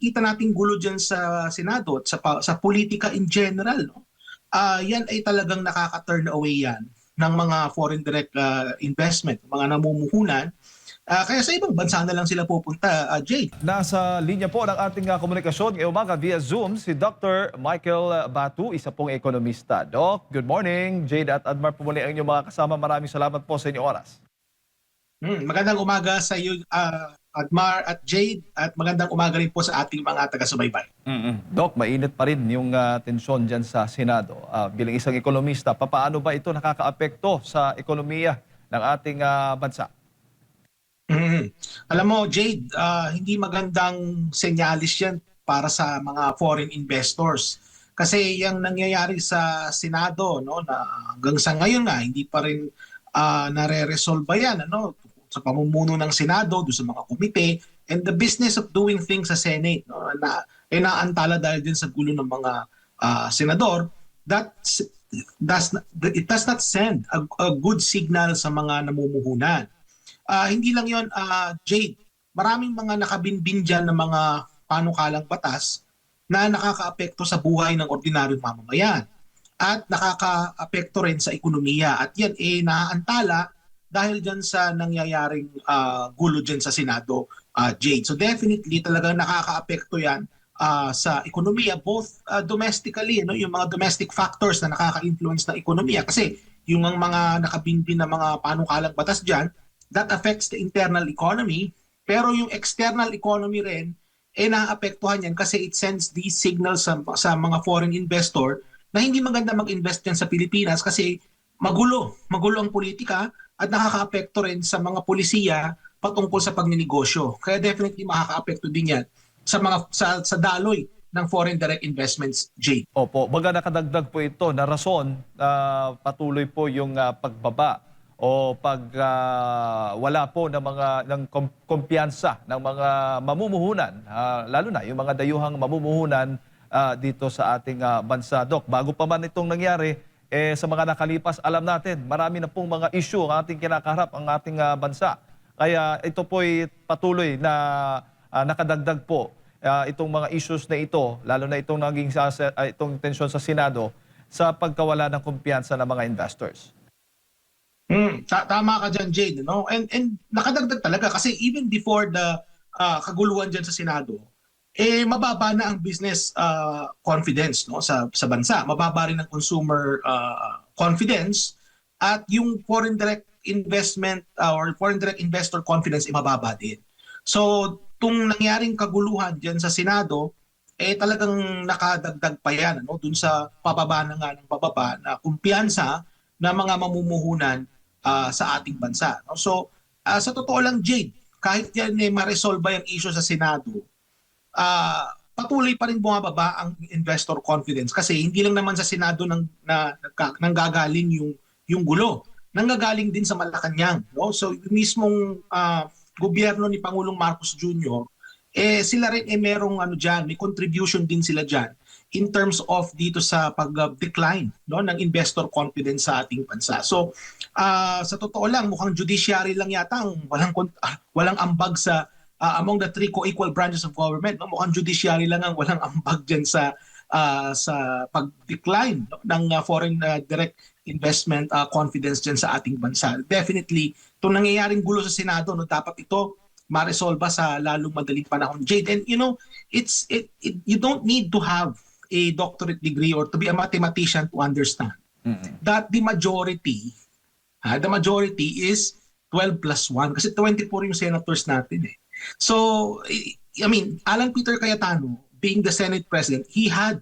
nakikita nating gulo dyan sa Senado at sa politika in general, no? Yan ay talagang nakaka-turn away yan ng mga foreign direct investment, mga namumuhunan. Kaya sa ibang bansa na lang sila pupunta, Jade. Nasa linya po ng ating komunikasyon ngayong umaga via Zoom si Dr. Michael Batu, isa pong ekonomista. Doc, good morning. Jade at Admar po muli ang inyong mga kasama. Maraming salamat po sa inyong oras. Magandang umaga sa iyo, Admar at Jade, at magandang umaga rin po sa ating mga taga-subaybay. Doc, mainit pa rin yung tensyon dyan sa Senado. Bilang isang ekonomista, paano ba ito nakakaapekto sa ekonomiya ng ating bansa? Alam mo, Jade, hindi magandang senyalis yan para sa mga foreign investors. Kasi yung nangyayari sa Senado, no, na hanggang sa ngayon nga, hindi pa rin nare-resolve yan, ano, sa pamumuno ng Senado, doon sa mga komite, and the business of doing things sa Senate, no, na naantala dahil din sa gulo ng mga senador, it does not send a good signal sa mga namumuhunan. Hindi lang yon, Jade, maraming mga nakabinbin dyan ng mga panukalang batas na nakakaapekto sa buhay ng ordinaryong mamamayan at nakakaapekto rin sa ekonomiya. At yan naaantala dahil dyan sa nangyayaring gulo dyan sa Senado, Jade. So definitely talagang nakakaapekto yan sa ekonomiya, both domestically, no? Yung mga domestic factors na nakaka-influence ng ekonomiya. Kasi yung mga nakabinbin na mga panukalang batas dyan, that affects the internal economy, pero yung external economy rin, naapektuhan yan kasi it sends these signals sa mga foreign investor na hindi maganda mag-invest yan sa Pilipinas kasi magulo ang politika at nakakaapekto rin sa mga polisiya patungkol sa pagninegosyo. Kaya definitely makakaapekto din yan sa daloy ng foreign direct investments, Jay. Opo, baga nakadagdag po ito na rason na patuloy po yung pagbaba o wala po ng kumpiyansa ng mga mamumuhunan, lalo na yung mga dayuhang mamumuhunan dito sa ating bansa. Doc, bago pa man itong nangyari, sa mga nakalipas, alam natin, marami na pong mga issue ang ating kinakaharap, ang ating bansa. Kaya ito po'y patuloy na nakadagdag po itong mga issues na ito, lalo na itong itong tensyon sa Senado, sa pagkawala ng kumpiyansa ng mga investors. Tama ka dyan, Jade. No? And nakadagdag talaga kasi even before the kaguluhan dyan sa Senado, mababa na ang business confidence, no, sa bansa. Mababa rin ang consumer confidence at yung foreign direct investment or foreign direct investor confidence mababa din. So, tung nangyaring kaguluhan dyan sa Senado, talagang nakadagdag pa yan, no, dun sa pababa na nga ng pababa na kumpiyansa ng mga mamumuhunan sa ating bansa. No? So, sa totoo lang, Jade, kahit yan ma-resolve yung issue sa Senado, patuloy pa rin bumababa ang investor confidence kasi hindi lang naman sa Senado nanggagaling yung gulo. Nanggagaling din sa Malacanang. No? So, yung mismong gobyerno ni Pangulong Marcos Jr., sila rin merong may contribution din sila dyan in terms of dito sa pag-decline, no, ng investor confidence sa ating bansa. So, sa totoo lang, mukhang judiciary lang yata ang walang ambag sa among the three co-equal branches of government. No? Mukhang judiciary lang ang walang ambag dyan sa pag-decline, no, ng foreign direct investment confidence dyan sa ating bansa. Definitely, itong nangyayaring gulo sa Senado, no, dapat ito ma-resolve sa lalong madaling panahon. Jade, and you know, you don't need to have a doctorate degree or to be a mathematician to understand that the majority is 12 plus 1 kasi 24 yung senators natin eh. So, I mean, Alan Peter Cayetano, being the Senate President, he has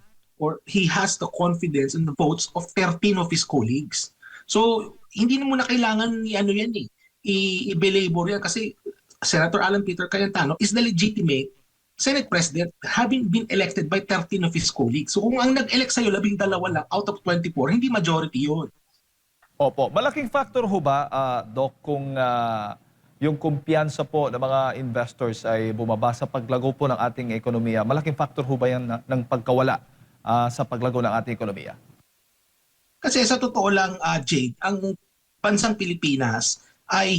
the confidence and the votes of 13 of his colleagues. So, hindi na muna kailangan i-belabor yan kasi Senator Alan Peter Cayetano is the legitimate Senate President having been elected by 13 of his colleagues. So kung ang nag-elect sa'yo 12 lang out of 24, hindi majority yun. Opo, malaking factor ho ba, Doc, kung yung kumpiyansa po ng mga investors ay bumaba sa paglago po ng ating ekonomiya? Malaking factor ho ba yan ng pagkawala sa paglago ng ating ekonomiya? Kasi sa totoo lang, Jade, ang bansang Pilipinas ay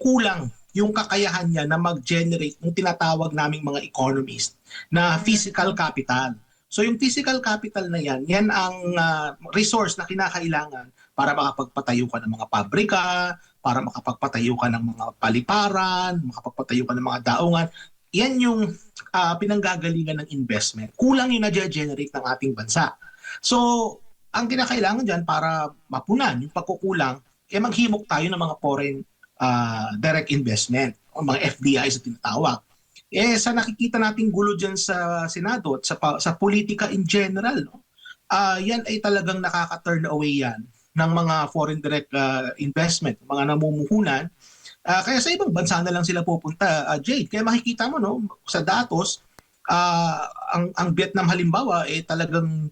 kulang yung kakayahan niya na mag-generate ng tinatawag naming mga economist na physical capital. So yung physical capital na yan ang resource na kinakailangan para makapagpatayo ka ng mga pabrika, para makapagpatayo ka ng mga paliparan, makapagpatayo ka ng mga daungan. Yan yung pinanggagalingan ng investment. Kulang yung na-generate ng ating bansa. So, ang kinakailangan dyan para mapunan yung pagkukulang, maghimok tayo ng mga foreign direct investment o mga FDI sa tinatawag. Sa nakikita nating gulo dyan sa Senado at sa politika in general, no? Yan ay talagang nakaka-turn away yan ng mga foreign direct investment, mga namumuhunan. Kaya sa ibang bansa na lang sila pupunta, Jade. Kaya makikita mo, no, sa datos, ang Vietnam halimbawa, talagang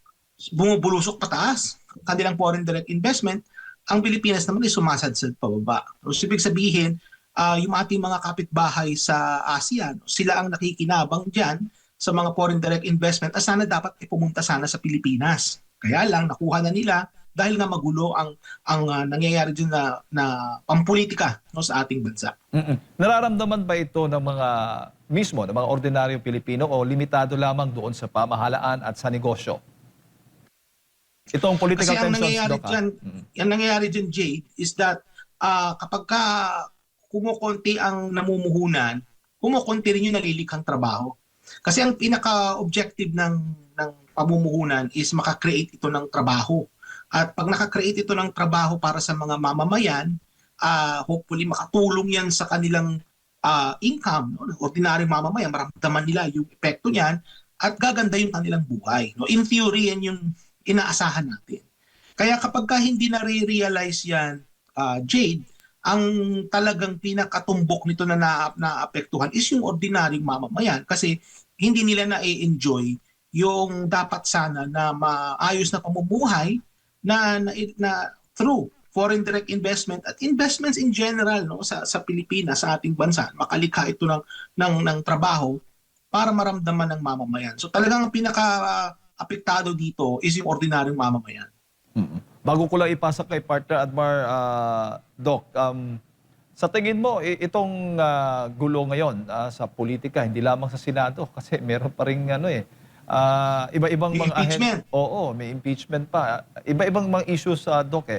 bumubulusok pataas ang kanilang foreign direct investment. Ang Pilipinas naman ay sumasadsad pababa. So, ibig sabihin, yung ating mga kapitbahay sa ASEAN, sila ang nakikinabang dyan sa mga foreign direct investment at sana dapat pumunta sana sa Pilipinas. Kaya lang, nakuha na nila dahil nga magulo ang nangyayari dyan na pampolitika, no, sa ating bansa. Nararamdaman ba ito ng mga mismo, ng mga ordinaryong Pilipino o limitado lamang doon sa pamahalaan at sa negosyo? Itong political Kasi ang tensions, nangyayari Doc, dyan, ang nangyayari dyan, Jade, is that kapag kumukonti ang namumuhunan, kumukonti rin yung nalilikhang trabaho. Kasi ang pinaka-objective ng pamumuhunan is makakreate ito ng trabaho. At pag nakakreate ito ng trabaho para sa mga mamamayan, hopefully makatulong yan sa kanilang income, no? Ordinaryong mamamayan, maramdaman nila yung epekto niyan at gaganda yung kanilang buhay. No? In theory, yan yung inaasahan natin. Kaya kapag hindi na-realize yan, Jade, ang talagang pinakatumbok nito na naapektuhan is yung ordinaryong mamamayan kasi hindi nila na-enjoy yung dapat sana na maayos na pamumuhay na through foreign direct investment at investments in general, no, sa Pilipinas, sa ating bansa. Makalikha ito ng trabaho para maramdaman ng mamamayan. So talagang ang pinaka-apektado dito is yung ordinaryong mamamayan. Bago ko lang ipasa kay partner Admar, Doc, sa tingin mo, itong gulo ngayon sa politika, hindi lamang sa Senado, kasi meron pa rin iba-ibang Yung mga impeachment. Oo, may impeachment pa. Iba-ibang mga issues, Doc.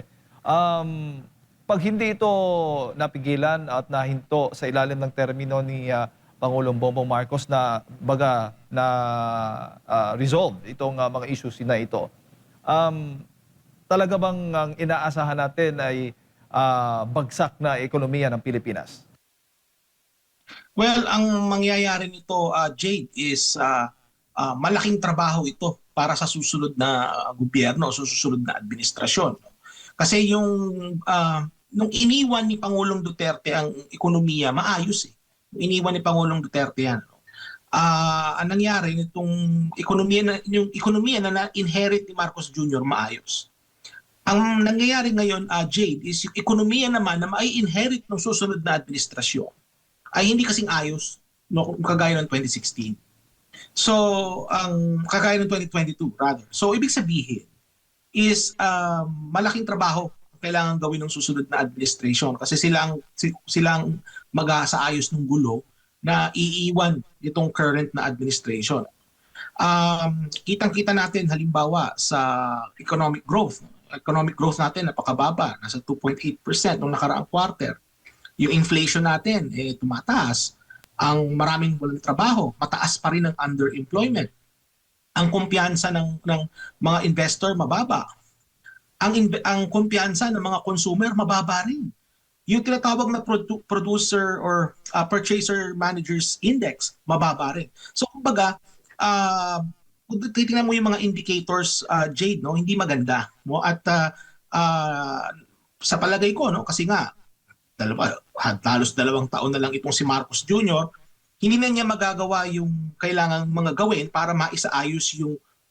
Pag hindi ito napigilan at nahinto sa ilalim ng termino ni Pangulong Bongbong Marcos na resolve itong mga issues na ito, talaga bang ang inaasahan natin ay bagsak na ekonomiya ng Pilipinas? Well, ang mangyayari nito, Jade, is malaking trabaho ito para sa susunod na gobyerno, sa susunod na administrasyon. Kasi nung iniwan ni Pangulong Duterte ang ekonomiya, maayos eh. Nung iniwan ni Pangulong Duterte yan. Ang nangyari nitong yung ekonomiya na na-inherit ni Marcos Jr. maayos. Ang nangyayari ngayon, Jade, is yung ekonomiya naman na mai-inherit ng susunod na administrasyon ay hindi kasing ayos, no, kagaya ng 2016. So, ang kagaya ng 2022 rather. So, ibig sabihin is malaking trabaho ang kailangan gawin ng susunod na administration kasi silang mag-aayos ng gulo na iiwan itong current na administration. Kitang-kita natin halimbawa sa economic growth. Economic growth natin napakababa, nasa 2.8% nung nakaraang quarter. Yung inflation natin tumataas. Ang maraming walang trabaho, mataas pa rin ang underemployment. Ang kumpiyansa ng mga investor mababa. Ang kumpiyansa ng mga consumer mababa rin. Yung tinatawag na producer or purchaser managers index mababa rin. So kumbaga, kung titingnan mo yung mga indicators, Jade, no, hindi maganda, no? At sa palagay ko, no, kasi nga halos 2 taon na lang itong si Marcos Jr., hindi na niya magagawa yung kailangang mga gawin para maisaayos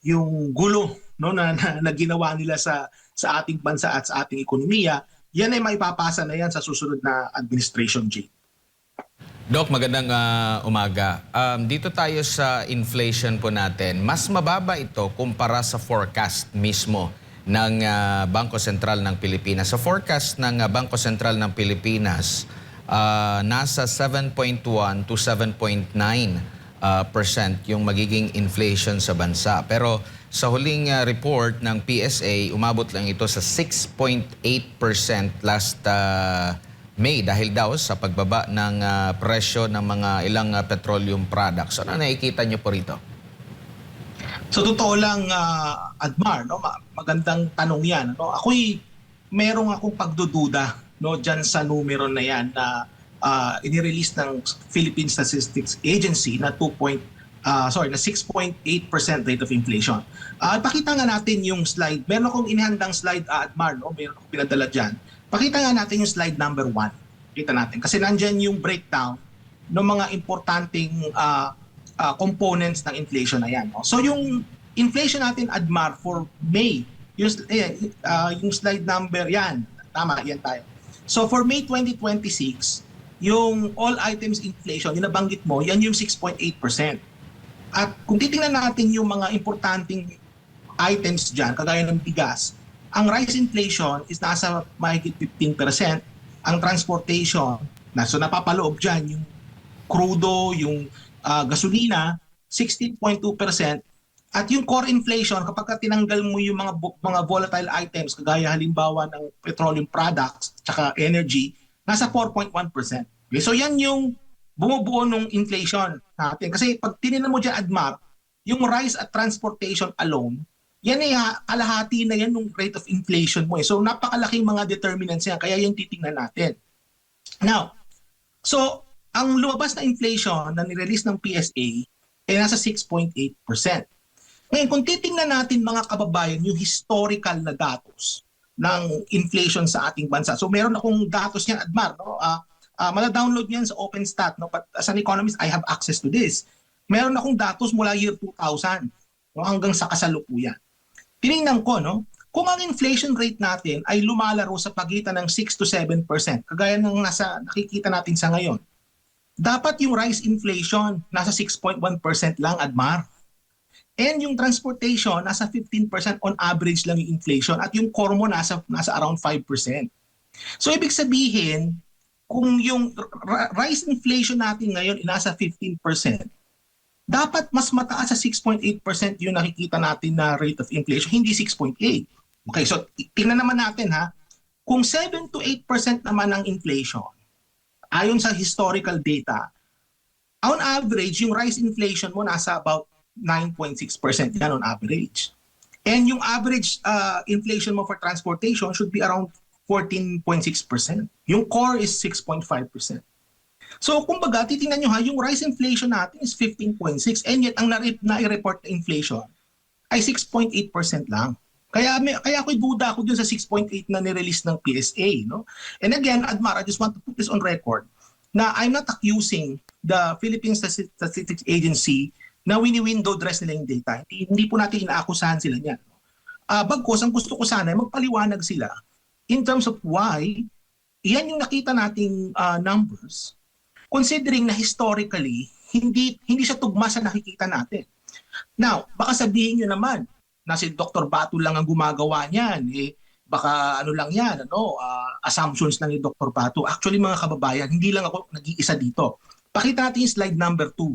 yung gulo, no, na ginawa nila sa ating bansa at sa ating ekonomiya. Yan ay maipapasa na yan sa susunod na administration, Jade. Doc, magandang umaga. Dito tayo sa inflation po natin. Mas mababa ito kumpara sa forecast mismo ng Bangko Sentral ng Pilipinas. Sa forecast ng Bangko Sentral ng Pilipinas, nasa 7.1 to 7.9 percent yung magiging inflation sa bansa. Pero sa huling report ng PSA, umabot lang ito sa 6.8% last May dahil daw sa pagbaba ng presyo ng mga ilang petroleum products. Ano nakikita niyo po rito? So totoo lang, Admar, no, magandang tanong yan. No? Merong akong pagdududa, no, dyan sa numero na yan na inirelease ng Philippine Statistics Agency na 6.8% rate of inflation. Pakita nga natin yung slide. Meron akong inihandang slide, Admar, no? Meron akong pinadala dyan. Pakita nga natin yung slide number 1. Kita natin. Kasi nandyan yung breakdown ng mga importanteng components ng inflation na yan. No? So yung inflation natin, Admar, for May, yung slide number, yan. Tama, yan tayo. So for May 2026, yung all items inflation, yung nabanggit mo, yan yung 6.8%. At kung titingnan natin yung mga importanteng items dyan, kagaya ng bigas, ang rice inflation is nasa mahigit 15%. Ang transportation, so napapaloob dyan yung crudo, yung gasolina, 16.2%. At yung core inflation, kapag tinanggal mo yung mga volatile items, kagaya halimbawa ng petroleum products, tsaka energy, nasa 4.1%. Okay? So yan yung bumubuo ng inflation natin. Kasi pag tinignan mo dyan, Admar, yung rice at transportation alone, yan ay kalahati na yan ng rate of inflation mo. So napakalaking mga determinants yan, kaya yung titingnan natin. Now, so ang lumabas na inflation na nirelease ng PSA ay nasa 6.8%. Ngayon, kung titingnan natin mga kababayan, yung historical na datos ng inflation sa ating bansa. So meron akong datos niyan, Admar. No? Mala-download niyan sa OpenStat. No? But as an economist, I have access to this. Meron akong datos mula year 2000 no? Hanggang sa kasalukuyan. Tinignan ko, no? Kung ang inflation rate natin ay lumalaro sa pagitan ng 6 to 7%, kagaya ng nakikita natin sa ngayon, dapat yung rice inflation nasa 6.1% lang, Admar. And yung transportation, nasa 15% on average lang yung inflation at yung core mo nasa around 5%. So ibig sabihin, kung yung rice inflation natin ngayon ay nasa 15%, dapat mas mataas sa 6.8% yung nakikita natin na rate of inflation, hindi 6.8. Okay, so tingnan naman natin ha, kung 7 to 8% naman ang inflation, ayon sa historical data, on average, yung rice inflation mo nasa about 9.6% yan on average. And yung average inflation mo for transportation should be around 14.6%. Yung core is 6.5%. So kumbaga, titingnan nyo ha, yung rice inflation natin is 15.6 and yet ang na-report na inflation ay 6.8% lang. Kaya ako'y duda ako dun sa 6.8 na nirelease ng PSA. No? And again, Admar, I just want to put this on record na I'm not accusing the Philippine Statistics Agency na wini-window dress nila yung data. Hindi po natin inaakusahan sila niyan. Bagkus, ang gusto ko sana ay magpaliwanag sila in terms of why yan yung nakita nating numbers considering na historically hindi siya tugma sa nakikita natin. Now, baka sabihin nyo naman na si Dr. Batu lang ang gumagawa niyan, baka ano lang yan, assumptions lang ni Dr. Batu. Actually mga kababayan, hindi lang ako nag-iisa dito. Pakita natin yung slide number 2.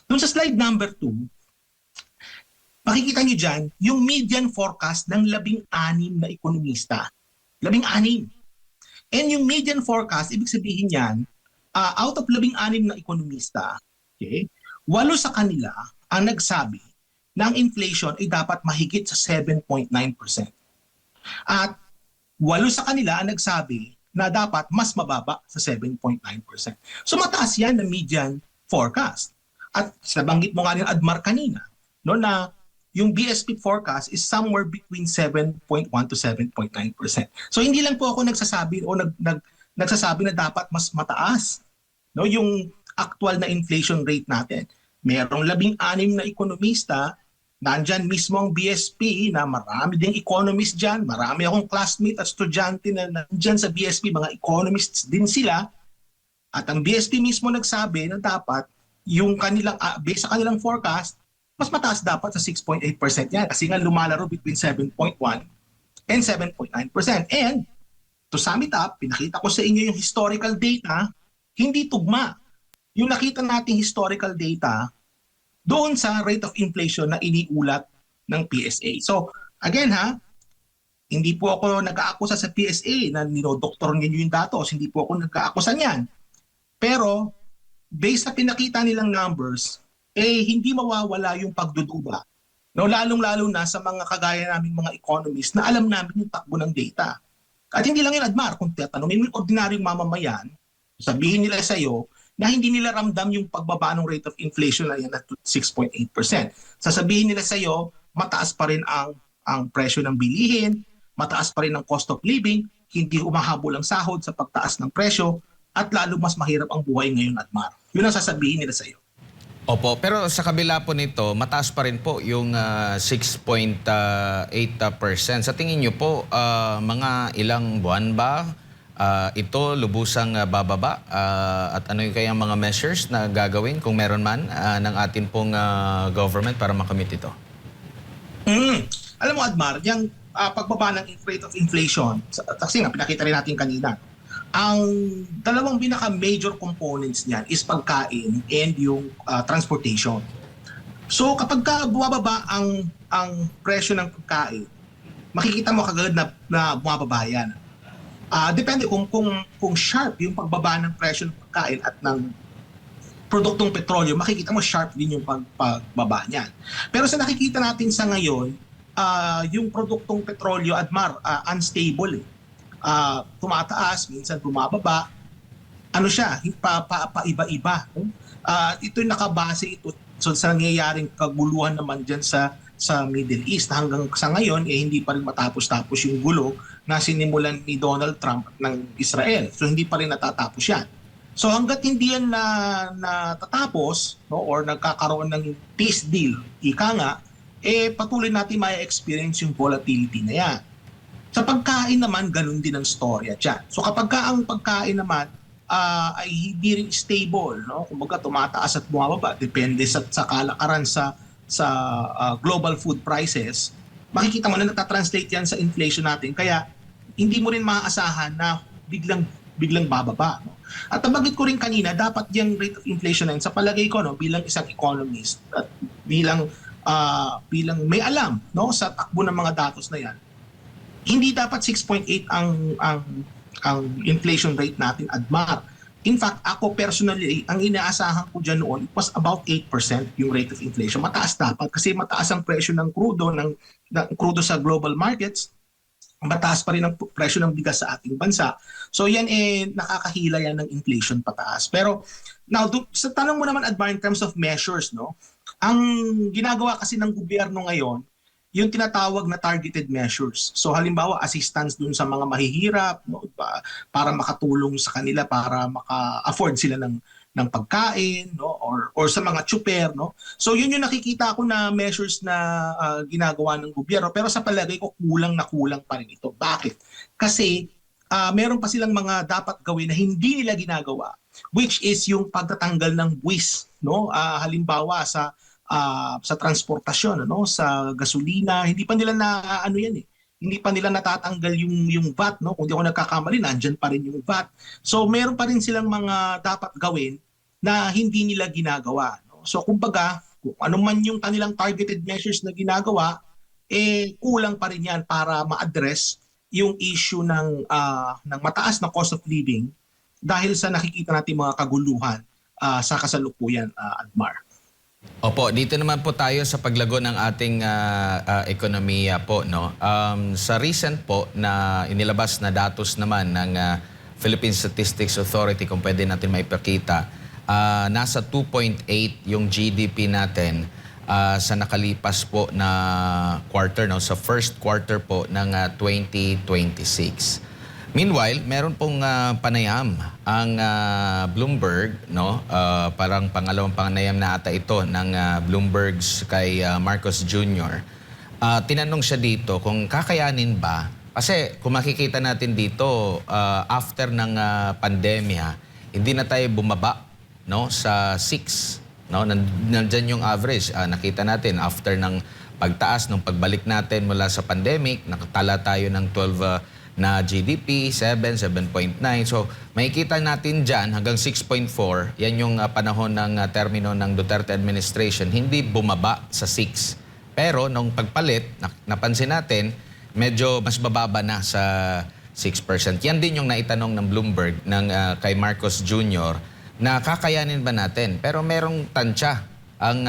Doon sa slide number 2, makikita nyo dyan yung median forecast ng 16 na ekonomista. 16. And yung median forecast, ibig sabihin yan, out of 16 na ekonomista, okay, 8 sa kanila ang nagsabi na ang inflation ay dapat mahigit sa 7.9%. At 8 sa kanila ang nagsabi na dapat mas mababa sa 7.9%. So mataas yan na median forecast. At nabanggit mo nga rin, Admar, kanina, no, na yung BSP forecast is somewhere between 7.1 to 7.9%. So hindi lang po ako nagsasabi o nagsasabi na dapat mas mataas, no, yung actual na inflation rate natin. Merong 16 na ekonomista, nandyan mismo ang BSP na marami ding economists dyan, marami akong classmate at estudyante na nandyan sa BSP, mga economists din sila. At ang BSP mismo nagsabi na dapat yung kanilang, based sa kanilang forecast, mas mataas dapat sa 6.8% yan kasi nga lumalaro between 7.1 and 7.9%. And to sum it up, pinakita ko sa inyo yung historical data, hindi tugma. Yung nakita nating historical data doon sa rate of inflation na iniulat ng PSA. So, again hindi po ako nag-aakusa sa PSA na ninodoktor ninyo yung datos, hindi po ako nag-aakusa niyan. Pero, based sa pinakita nilang numbers, hindi mawawala yung pagdududa. No, lalong-lalo na sa mga kagaya naming mga economists na alam namin yung takbo ng data. At hindi lang yun, Admar, kung tatanungin mo yung ordinaryong mamamayan, sabihin nila sa iyo na hindi nila ramdam yung pagbaba ng rate of inflation na yan at 6.8%. Sasabihin nila sa iyo, mataas pa rin ang presyo ng bilihin, mataas pa rin ang cost of living, hindi umahabol ang sahod sa pagtaas ng presyo, at lalo mas mahirap ang buhay ngayon, Admar. Yun ang sasabihin nila sa iyo. Opo, pero sa kabila po nito, mataas pa rin po yung 6.8%. Sa tingin niyo po, mga ilang buwan ba ito lubusang bababa? At ano yung kayang mga measures na gagawin kung meron man ng atin pong government para makamit ito? Alam mo, Admar, yung pagbaba ng rate of inflation, kasi nga pinakita rin natin kanina, ang dalawang pinaka-major components niyan is pagkain and yung transportation. So kapag bumababa ang presyo ng pagkain, makikita mo kagad na bumababa yan. Depende kung sharp yung pagbaba ng presyo ng pagkain at ng produktong petrolyo, makikita mo sharp din yung pagbaba niyan. Pero sa nakikita natin sa ngayon, yung produktong petrolyo, Admar, unstable tumataas, minsan bumababa. Ano siya? Paiba-iba. Ito yung nakabase ito sa nangyayaring kaguluhan naman dyan sa Middle East. Hanggang sa ngayon, hindi pa rin matapos-tapos yung gulo na sinimulan ni Donald Trump ng Israel. So hindi pa rin natatapos yan. So hanggat hindi yan natatapos, no, or nagkakaroon ng peace deal, ika nga, patuloy natin ma-experience yung volatility na yan. Sa pagkain naman, ganun din ang storya dyan. So kapag ang pagkain naman ay hindi rin stable, no? Kumbaga tumataas at bumababa, depende sa kalakaran sa global food prices, makikita mo na natatranslate yan sa inflation natin. Kaya hindi mo rin maaasahan na biglang bababa. No? At nabanggit ko rin kanina, dapat yung rate of inflation na yun, sa palagay ko, no, bilang isang economist at bilang may alam, no, sa takbo ng mga datos na yan, hindi dapat 6.8 ang inflation rate natin, Admar. In fact, ako personally, ang inaasahan ko dyan noon, it was about 8% yung rate of inflation. Mataas dapat kasi mataas ang presyo ng crudo sa global markets. Mataas pa rin ang presyo ng bigas sa ating bansa. So yan nakakahila yan ng inflation pataas. Pero now, sa tanong mo naman, Admar, in terms of measures, no, ang ginagawa kasi ng gobyerno ngayon, yung tinatawag na targeted measures. So halimbawa, assistance dun sa mga mahihirap, no, para makatulong sa kanila, para maka-afford sila ng pagkain, no, or sa mga tsuper, no. So yun yung nakikita ko na measures na ginagawa ng gobyerno, pero sa palagay ko kulang pa rin ito. Bakit? Kasi meron pa silang mga dapat gawin na hindi nila ginagawa, which is yung pagtatanggal ng buwis, no. Halimbawa sa transportasyon, ano, sa gasolina, hindi pa nila hindi pa nila natatanggal yung VAT, no. Kung di ako nagkakamali, nandyan pa rin yung VAT. So meron pa rin silang mga dapat gawin na hindi nila ginagawa, no? So kumbaga, kung ano man yung kanilang targeted measures na ginagawa, kulang pa rin yan para ma-address yung issue ng mataas na cost of living dahil sa nakikita natin mga kaguluhan sa kasalukuyan, Admar. Opo, dito naman po tayo sa paglago ng ating ekonomiya po, no. Sa recent po na inilabas na datos naman ng Philippine Statistics Authority, kung pwede natin maipakita, nasa 2.8 yung GDP natin sa nakalipas po na quarter, no, sa first quarter po ng 2026. Meanwhile, meron pong panayam ang Bloomberg, no? Parang pangalawang panayam na ata ito ng Bloomberg's kay Marcos Jr. Tinanong siya dito kung kakayanin ba, kasi kung makikita natin dito, after ng pandemya, hindi na tayo bumaba, no, sa 6. No? Nandyan yung average. Nakita natin after ng pagtaas, nung pagbalik natin mula sa pandemic, nakatala tayo ng na GDP, 7, 7.9. So makikita natin dyan hanggang 6.4, yan yung panahon ng termino ng Duterte administration, hindi bumaba sa 6. Pero nung pagpalit, napansin natin, medyo mas bababa na sa 6%. Yan din yung naitanong ng Bloomberg kay Marcos Jr. na kakayanin ba natin? Pero merong tansya ang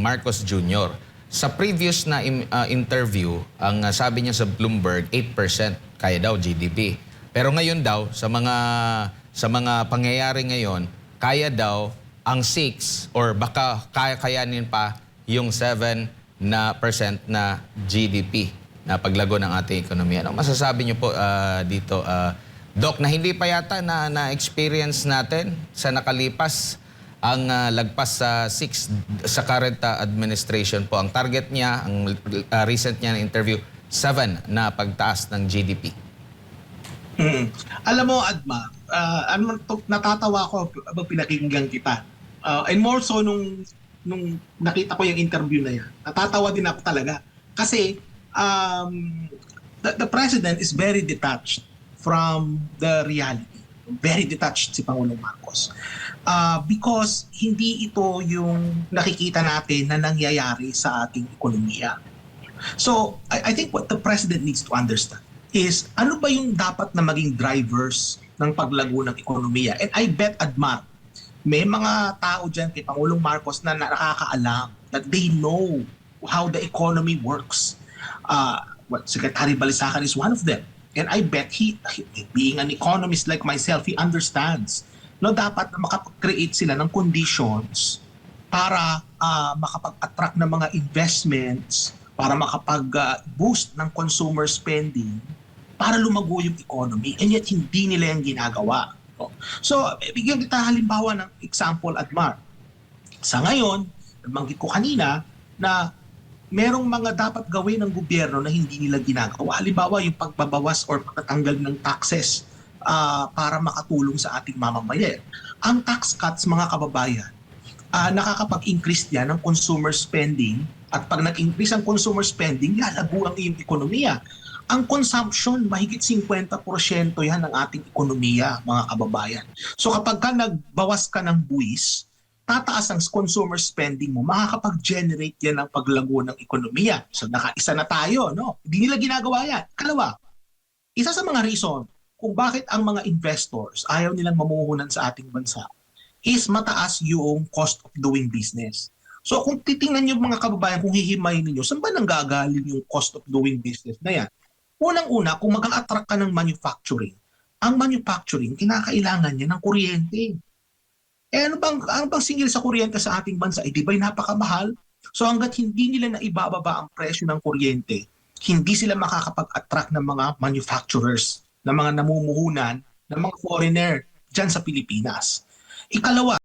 Marcos Jr. Sa previous na interview, ang sabi niya sa Bloomberg, 8% kaya daw GDP. Pero ngayon daw, sa mga pangyayari ngayon, kaya daw ang 6 or baka kayanin pa yung 7% na GDP na paglago ng ating ekonomiya. Ano masasabi niyo po dito, Doc, na hindi pa yata na-experience natin sa nakalipas ang lagpas sa 6 sa current administration po. Ang target niya, ang recent niya na interview, 7 na pagtaas ng GDP. Alam mo, Adma, natatawa ko habang pinakinggan kita. And more so nung nakita ko yung interview na yan. Natatawa din ako talaga. Kasi the president is very detached from the reality. Very detached si Pangulong Marcos. Because hindi ito yung nakikita natin na nangyayari sa ating ekonomiya. So, I think what the president needs to understand is ano ba yung dapat na maging drivers ng paglago ng ekonomiya. And I bet, Admar, may mga tao dyan kay Pangulong Marcos na nakakaalam that they know how the economy works. Secretary Balisacan is one of them. And I bet he being an economist like myself, he understands no dapat na makapag-create sila ng conditions para makapag-attract ng mga investments, para makapag-boost ng consumer spending, para lumago yung economy. And yet hindi nila yung ginagawa. No? So, bigyan kita halimbawa ng example, Admar. Sa ngayon, nabanggit ko kanina na merong mga dapat gawin ng gobyerno na hindi nila ginagawa. Halimbawa, yung pagbabawas or pagtatanggal ng taxes para makatulong sa ating mamamayan. Ang tax cuts, mga kababayan, nakakapag-increase yan ng consumer spending at pag nag-increase ang consumer spending, lalago ang iyong ekonomiya. Ang consumption, mahigit 50% yan ng ating ekonomiya, mga kababayan. So kapag ka nagbawas ka ng buwis, tataas ang consumer spending mo, makakapag-generate yan ng paglago ng ekonomiya. So nakaisa na tayo, no? Hindi nila ginagawa yan. Kalawa, isa sa mga reason kung bakit ang mga investors ayaw nilang mamuhunan sa ating bansa is mataas yung cost of doing business. So kung titingnan niyo mga kababayan, kung hihimayin niyo, saan ba nanggagaling yung cost of doing business na yan? Unang-una, kung mag-a-attract ka ng manufacturing, ang manufacturing, kinakailangan niya ng kuryente. Ano bang singil sa kuryente sa ating bansa? Di ba'y napakamahal? So hanggat hindi nila na ibababa ang presyo ng kuryente, hindi sila makakapag-attract ng mga manufacturers, ng mga namumuhunan, ng mga foreigner dyan sa Pilipinas. Ikalawa,